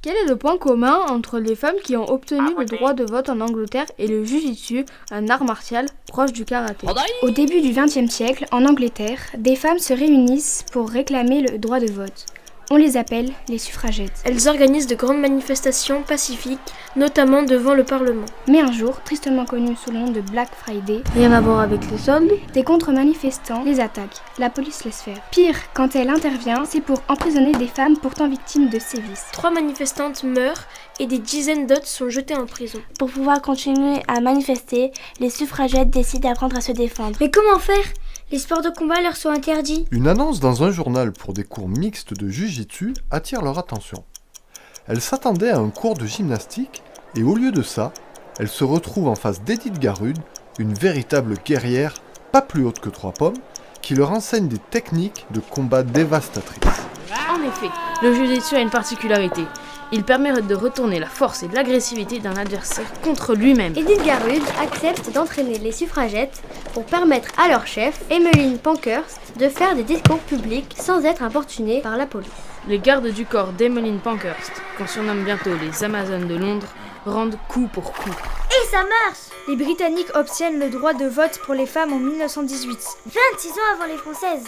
Quel est le point commun entre les femmes qui ont obtenu le droit de vote en Angleterre et le Jiu-Jitsu, un art martial proche du karaté? Au début du XXe siècle, en Angleterre, des femmes se réunissent pour réclamer le droit de vote. On les appelle les suffragettes. Elles organisent de grandes manifestations pacifiques, notamment devant le Parlement. Mais un jour, tristement connu sous le nom de Black Friday, Rien à voir avec les soldes? des contre-manifestants les attaquent. La police laisse faire. Pire, quand elle intervient, c'est pour emprisonner des femmes pourtant victimes de sévices. 3 manifestantes meurent et des dizaines d'autres sont jetées en prison. Pour pouvoir continuer à manifester, les suffragettes décident d'apprendre à se défendre. Mais comment faire? Les sports de combat leur sont interdits. Une annonce dans un journal pour des cours mixtes de Jiu-Jitsu attire leur attention. Elles s'attendaient à un cours de gymnastique et au lieu de ça, elles se retrouvent en face d'Edith Garud, une véritable guerrière, pas plus haute que 3 pommes, qui leur enseigne des techniques de combat dévastatrices. En effet, le Jiu-Jitsu a une particularité. Il permet de retourner la force et l'agressivité d'un adversaire contre lui-même. Edith Garud accepte d'entraîner les suffragettes pour permettre à leur chef, Emmeline Pankhurst, de faire des discours publics sans être importunée par la police. Les gardes du corps d'Emmeline Pankhurst, qu'on surnomme bientôt les Amazones de Londres, rendent coup pour coup. Et ça marche! Les Britanniques obtiennent le droit de vote pour les femmes en 1918. 26 ans avant les Françaises.